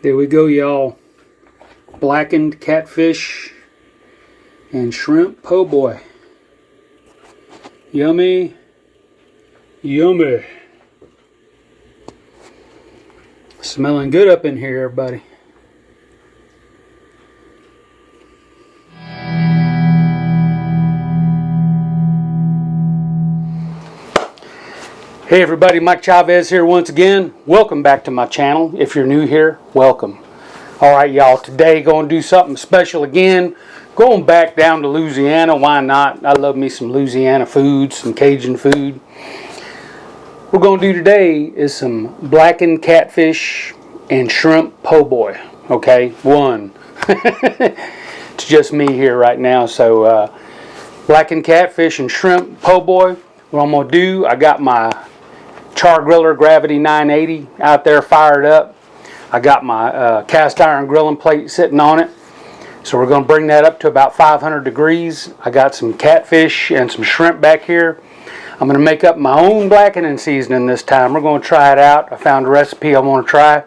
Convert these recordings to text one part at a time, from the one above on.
There we go, y'all. Blackened catfish and shrimp po' boy. Yummy. Yummy. Smelling good up in here, everybody. Hey everybody, Mike Chavez here once again. Welcome back to my channel. If you're new here, welcome. Alright y'all, today going to do something special again. Going back down to Louisiana, why not? I love me some Louisiana food, some Cajun food. What we're going to do today is some blackened catfish and shrimp po' boy. Okay, one. It's just me here right now, so blackened catfish and shrimp po' boy. What I'm going to do, I got my char-griller Gravity 980 out there fired up. I got my cast iron grilling plate sitting on it. So we're going to bring that up to about 500 degrees. I got some catfish and some shrimp back here. I'm going to make up my own blackening seasoning this time. We're going to try it out. I found a recipe I want to try.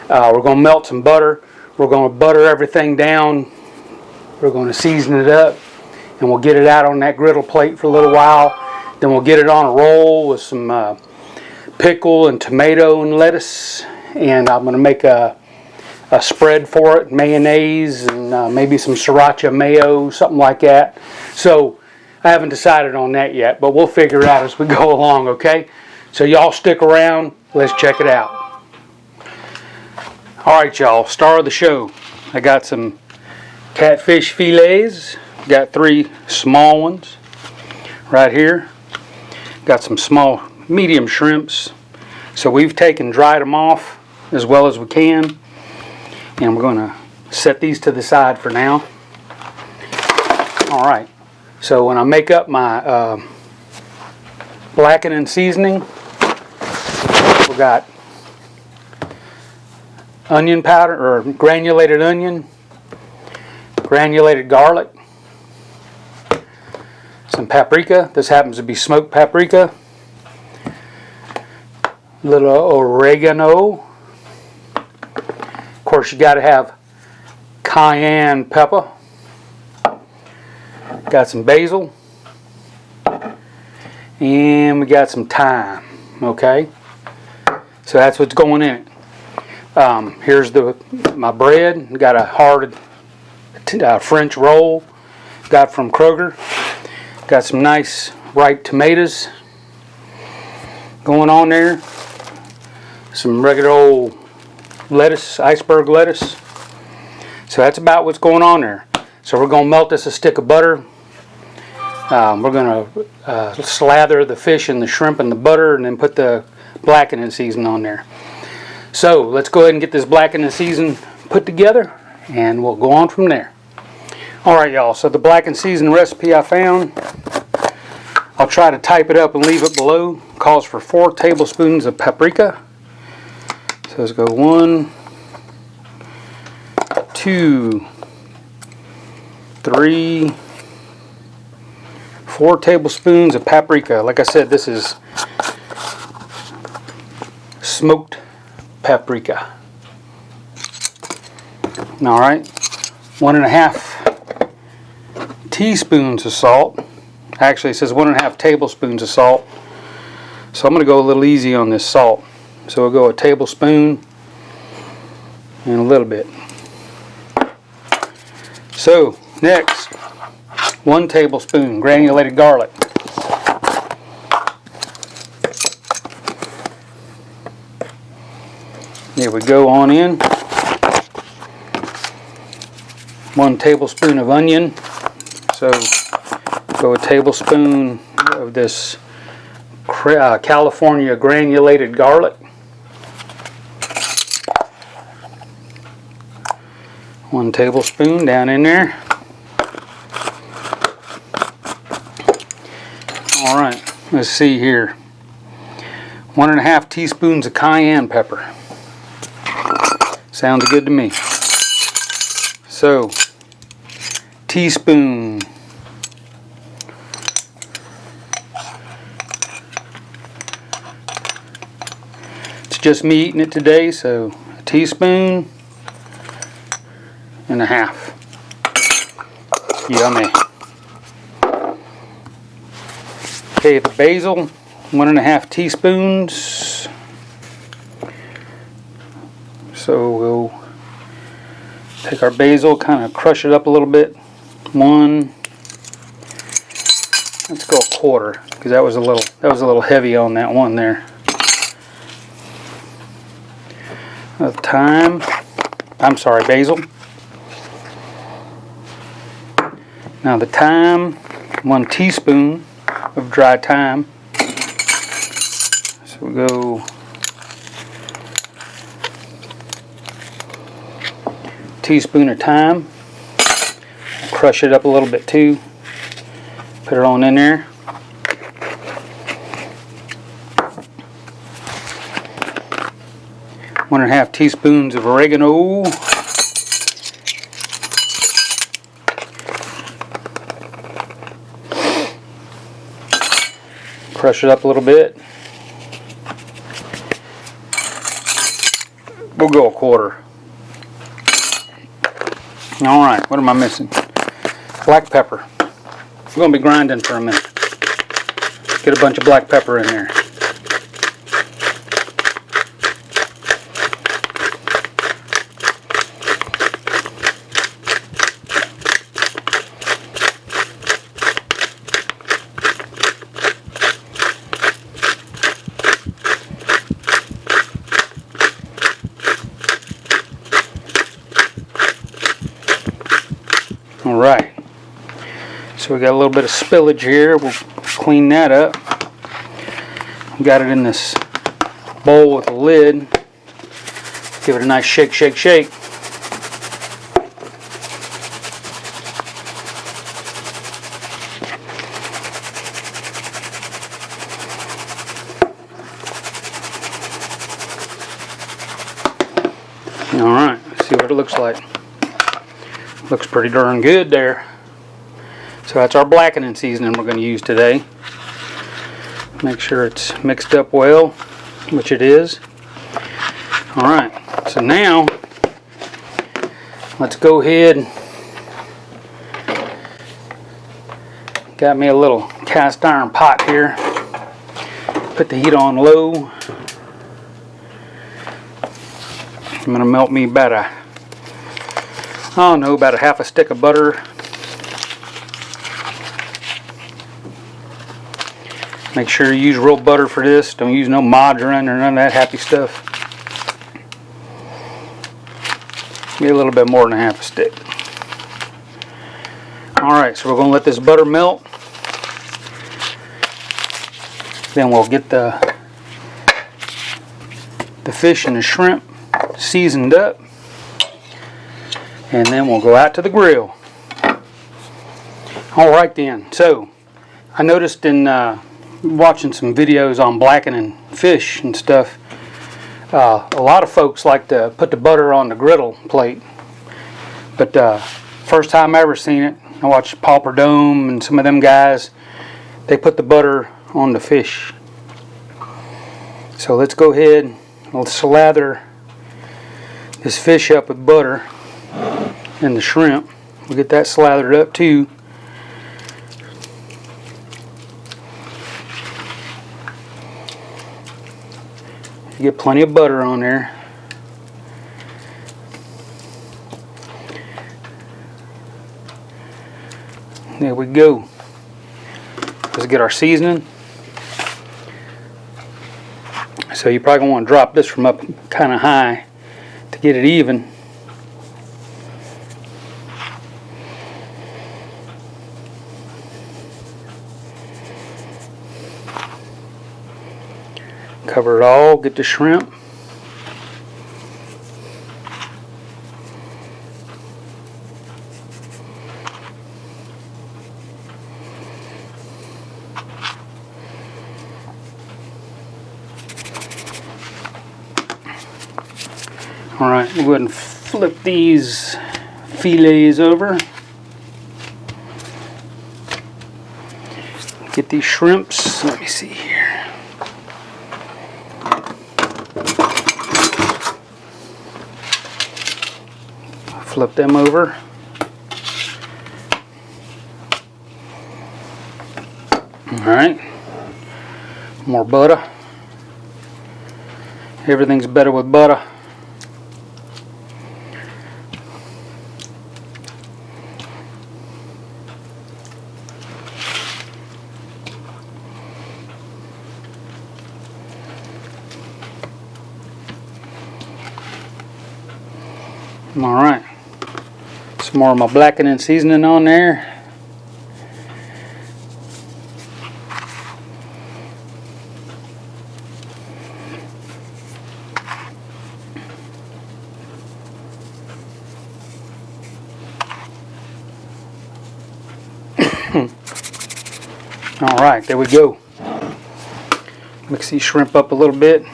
We're going to melt some butter. We're going to butter everything down. We're going to season it up. And we'll get it out on that griddle plate for a little while. Then we'll get it on a roll with some pickle and tomato and lettuce. And I'm going to make a spread for it, mayonnaise and maybe some sriracha mayo, something like that. So I haven't decided on that yet, but we'll figure it out as we go along, okay? So y'all stick around. Let's check it out. All right, y'all, star of the show. I got some catfish fillets. Got 3 small ones right here. Got some small, medium shrimps. So we've dried them off as well as we can. And we're going to set these to the side for now. Alright, so when I make up my blackening seasoning, we got onion powder, or granulated onion, granulated garlic, some paprika. This happens to be smoked paprika. Little oregano. Of course, you got to have cayenne pepper. Got some basil. And we got some thyme. Okay? So that's what's going in it. Here's my bread. Got a hard French roll. Got from Kroger. Got some nice ripe tomatoes going on there. Some regular old lettuce, iceberg lettuce. So that's about what's going on there. So we're going to melt us a stick of butter. We're going to slather the fish and the shrimp in the butter and then put the blackening season on there. So let's go ahead and get this blackening season put together and we'll go on from there. Alright y'all, so the blackened season recipe I found, I'll try to type it up and leave it below. Calls for 4 tablespoons of paprika. So let's go 1, 2, 3, 4 tablespoons of paprika. Like I said, this is smoked paprika. Alright, 1.5 teaspoons of salt. Actually, it says 1.5 tablespoons of salt. So I'm going to go a little easy on this salt. So we'll go a tablespoon and a little bit. So next, 1 tablespoon granulated garlic. There we go on in. 1 tablespoon of onion. So go a tablespoon of this California granulated garlic. 1 tablespoon down in there. Alright, let's see here. 1.5 teaspoons of cayenne pepper. Sounds good to me. So, teaspoon. It's just me eating it today, so teaspoon and a half. Yummy. Okay, the basil, 1.5 teaspoons. So we'll take our basil, kind of crush it up a little bit. Let's go 1/4, because that was a little heavy on that one there. Thyme. I'm sorry, basil. Now the thyme, 1 teaspoon of dry thyme. So we'll go teaspoon of thyme. Crush it up a little bit too. Put it on in there. One and a half teaspoons of oregano. Crush it up a little bit. We'll go 1/4. Alright, what am I missing? Black pepper. We're going to be grinding for a minute. Get a bunch of black pepper in there. Alright, so we got a little bit of spillage here. We'll clean that up. Got it in this bowl with a lid. Give it a nice shake, shake, shake. Alright, let's see what it looks like. Looks pretty darn good there. So that's our blackening seasoning we're going to use today. Make sure it's mixed up well, which it is. Alright, so now let's go ahead. Got me a little cast iron pot here. Put the heat on low. I'm going to melt me about a about a half a stick of butter. Make sure you use real butter for this. Don't use no margarine or none of that happy stuff. Get a little bit more than a half a stick. Alright, so we're going to let this butter melt. Then we'll get the fish and the shrimp seasoned up. And then we'll go out to the grill. Alright then, so I noticed in watching some videos on blackening fish and stuff, a lot of folks like to put the butter on the griddle plate. But first time I ever seen it, I watched Paul Perdome and some of them guys, they put the butter on the fish. So let's go ahead, let's slather this fish up with butter. And the shrimp, we'll get that slathered up too. You get plenty of butter on there. There we go. Let's get our seasoning. So you probably want to drop this from up kind of high to get it even. Cover it all, get the shrimp. Alright, we'll go ahead and flip these fillets over. Get these shrimps. Let me see here. Flip them over. Alright. More butter. Everything's better with butter. Alright. Some more of my blackening seasoning on there. Alright, there we go. Mix these shrimp up a little bit.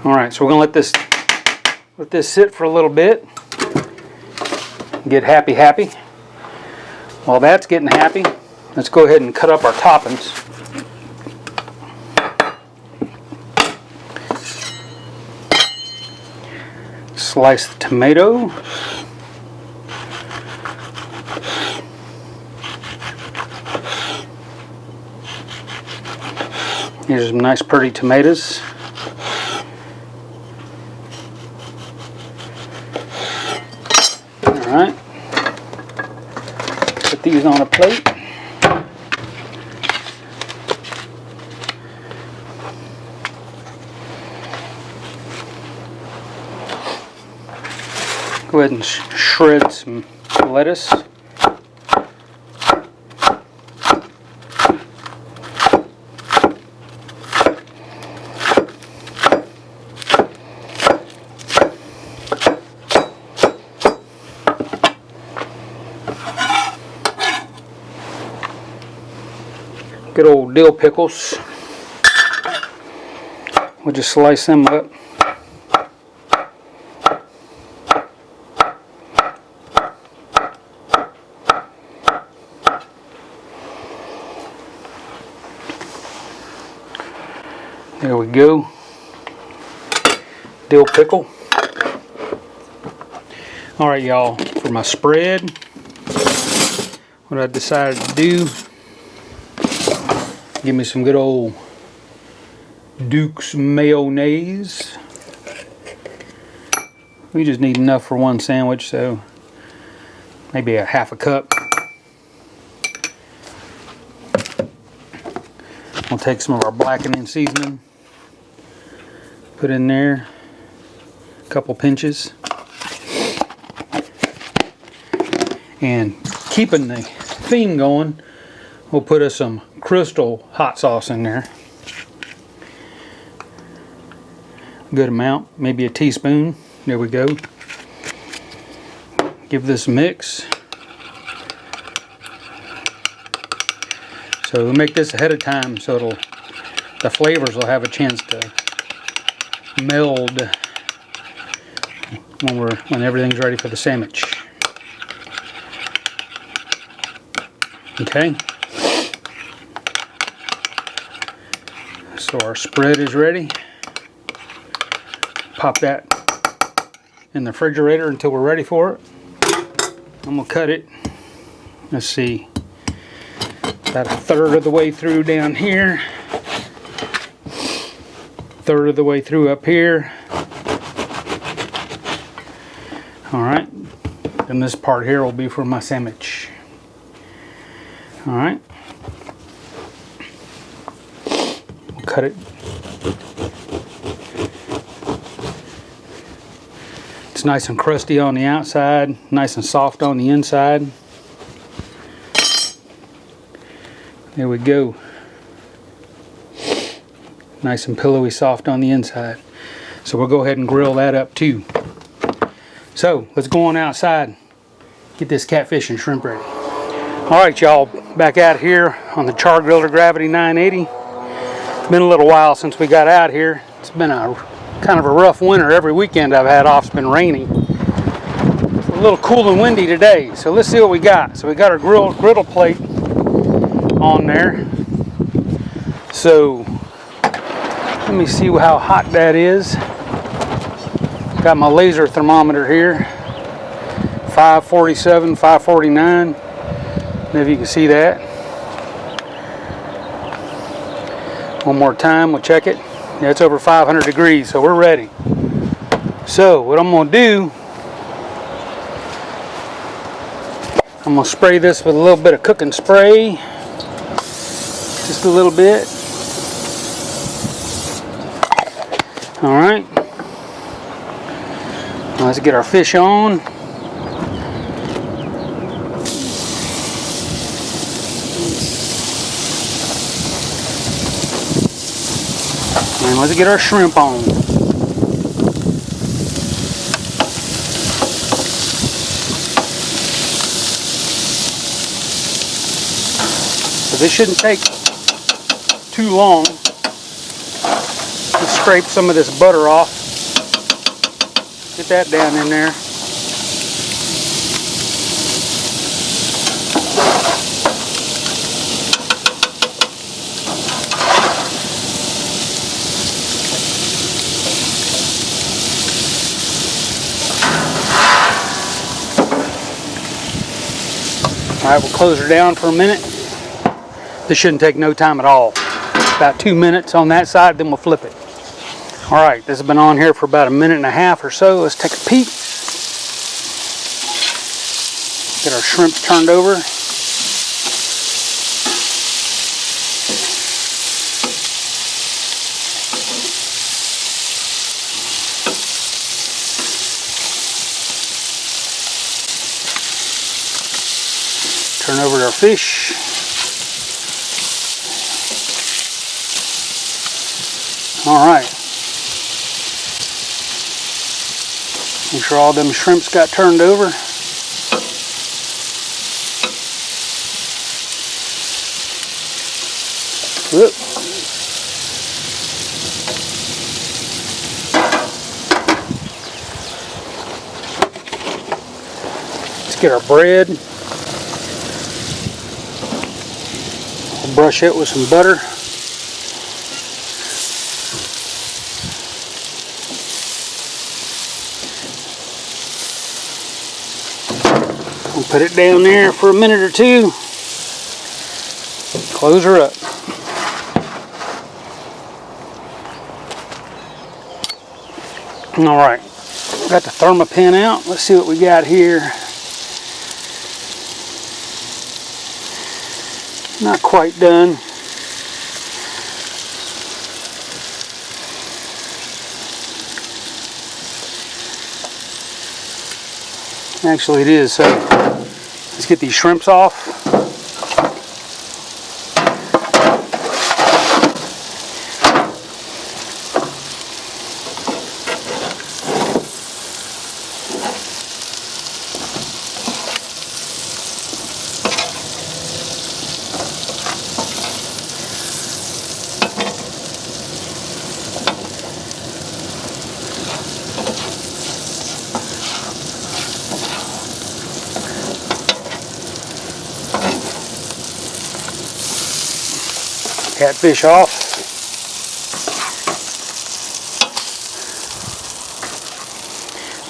Alright, so we're going to let this sit for a little bit. Get happy. While that's getting happy, let's go ahead and cut up our toppings. Slice the tomato. Here's some nice pretty tomatoes. Alright. Put these on a plate. Go ahead and shred some lettuce. Good old dill pickles. We'll just slice them up. There we go. Dill pickle. Alright y'all, for my spread, what I decided to do, give me some good old Duke's mayonnaise. We just need enough for one sandwich, so maybe a half a cup. We'll take some of our blackening seasoning, put in there, a couple pinches, and keeping the theme going, we'll put us some Crystal hot sauce in there. Good amount, maybe a teaspoon. There we go. Give this a mix. So we'll make this ahead of time so the flavors will have a chance to meld when everything's ready for the sandwich. Okay. So our spread is ready. Pop that in the refrigerator until we're ready for it. I'm gonna cut it. Let's see. About a third of the way through down here. Third of the way through up here. Alright. And this part here will be for my sandwich. Alright. We'll cut it. It's nice and crusty on the outside, nice and soft on the inside. There we go. Nice and pillowy soft on the inside. So we'll go ahead and grill that up too. So let's go on outside, get this catfish and shrimp ready. Alright y'all, back out here on the char-griller Gravity 980. It's been a little while since we got out here. It's been a kind of a rough winter. Every weekend I've had off, it's been raining. It's a little cool and windy today. So let's see what we got. So we got our griddle plate on there. So Let me see how hot that is. Got my laser thermometer here. 547, 549. If you can see that. One more time, we'll check it. Yeah, it's over 500 degrees, so we're ready. So what I'm gonna do, I'm gonna spray this with a little bit of cooking spray. Just a little bit. All right. Let's get our fish on. And let's get our shrimp on. So this shouldn't take too long. Just scrape some of this butter off. Get that down in there. Alright, we'll close her down for a minute. This shouldn't take no time at all. About 2 minutes on that side, then we'll flip it. Alright, this has been on here for about a minute and a half or so. Let's take a peek. Get our shrimp turned over. Turn over our fish. Alright. Make sure all them shrimps got turned over. Whoop. Let's get our bread. We'll brush it with some butter. We'll put it down there for a minute or two. Close her up. Alright, got the thermopin out. Let's see what we got here. Not quite done. Actually it is, so let's get these shrimps off. Catfish off.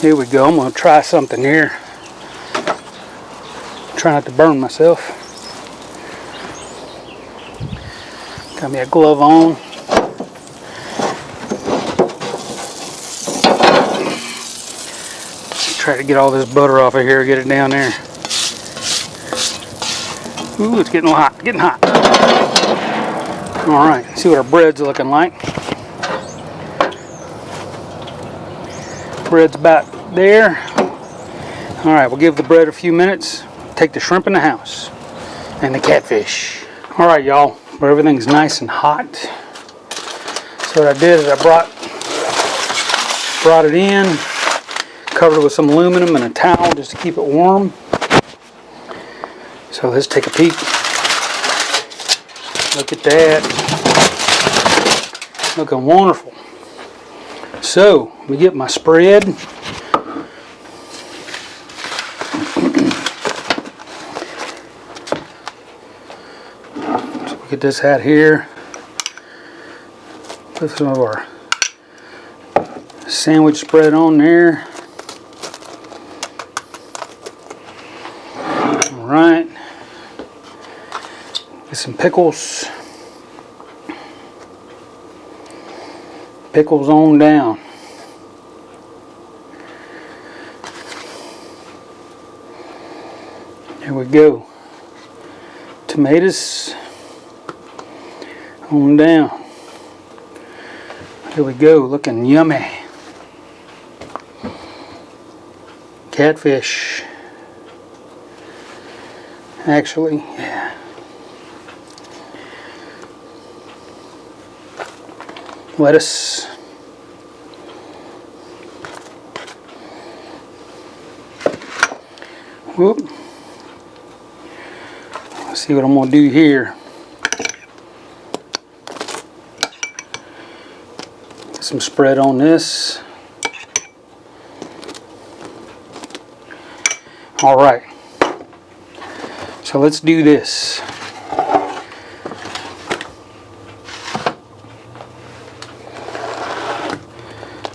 Here we go. I'm going to try something here. Try not to burn myself. Got me a glove on. Try to get all this butter off of here, get it down there. Ooh, it's getting hot, getting hot. All right, see what our bread's looking like. Bread's about there. All right, we'll give the bread a few minutes. Take the shrimp in the house and the catfish. All right, y'all, where everything's nice and hot. So what I did is I brought it in, covered it with some aluminum and a towel just to keep it warm. So let's take a peek. Look at that. Looking wonderful. So, let me get my spread. So we get this out here. Put some of our sandwich spread on there. All right. Get some pickles. Pickles on down. There we go. Tomatoes on down. Here we go, looking yummy. Catfish. Actually, yeah. Lettuce. Whoop. Let's see what I'm going to do here. Get some spread on this. All right. So let's do this.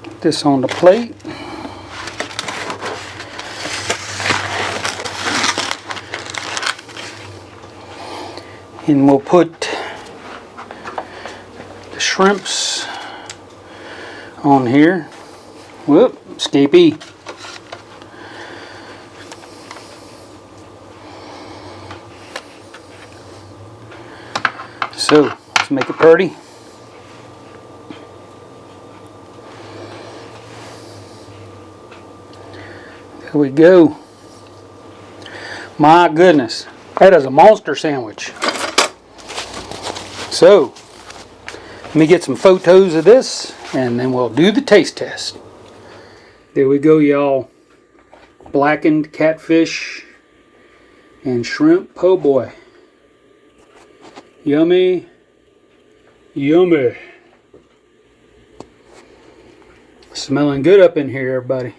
Put this on the plate. And we'll put the shrimps on here. Whoop, escapee. So, let's make it pretty. There we go. My goodness, that is a monster sandwich. So, let me get some photos of this and then we'll do the taste test. There we go, y'all. Blackened catfish and shrimp po' boy. Yummy, yummy. Smelling good up in here, everybody.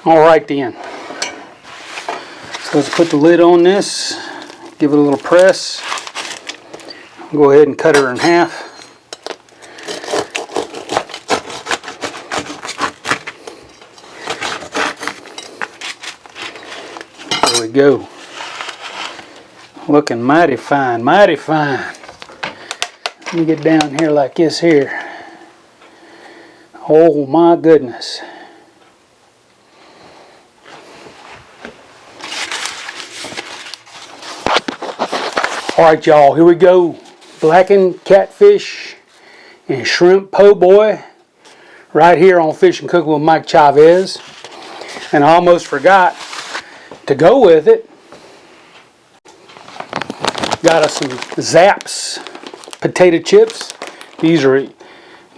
All right then. So let's put the lid on this, give it a little press. Go ahead and cut her in half. There we go. Looking mighty fine, mighty fine. Let me get down here like this here. Oh my goodness. Alright y'all, here we go. Blackened catfish and shrimp po' boy. Right here on Fish and Cooking with Mike Chavez. And I almost forgot to go with it. Got us some Zapp's potato chips. These are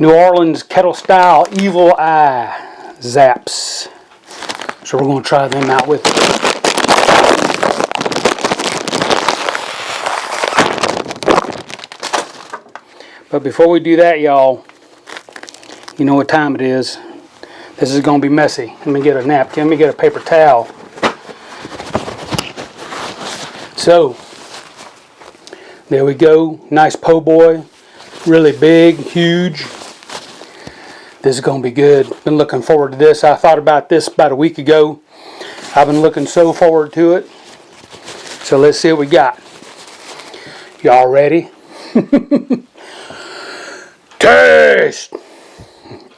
New Orleans kettle style Evil Eye Zapp's. So we're going to try them out with it. But before we do that, y'all, you know what time it is. This is going to be messy. Let me get a napkin. Let me get a paper towel. So, there we go. Nice po' boy. Really big, huge. This is going to be good. Been looking forward to this. I thought about this about a week ago. I've been looking so forward to it. So let's see what we got. Y'all ready? Taste!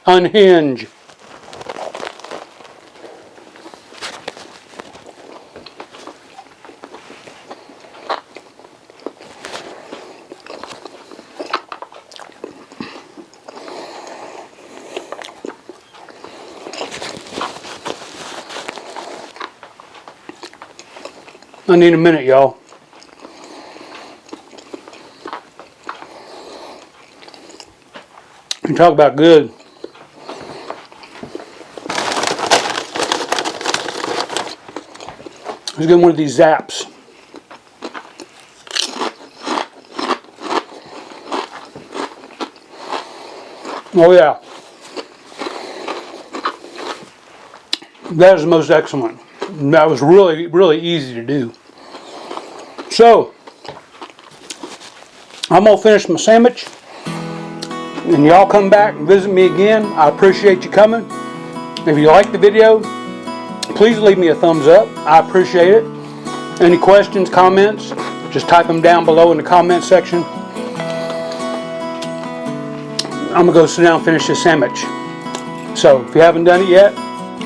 Unhinge. I need a minute, y'all. You talk about good. Let's get one of these Zapp's. Oh yeah. That is the most excellent. That was really, really easy to do. So, I'm going to finish my sandwich. And y'all come back and visit me again. I appreciate you coming. If you like the video, please leave me a thumbs up. I appreciate it. Any questions, comments, just type them down below in the comment section. I'm going to go sit down and finish this sandwich. So if you haven't done it yet,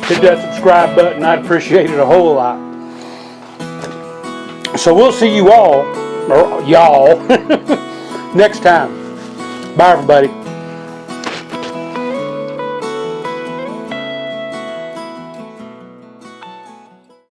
hit that subscribe button. I'd appreciate it a whole lot. So we'll see you all, or y'all, next time. Bye, everybody.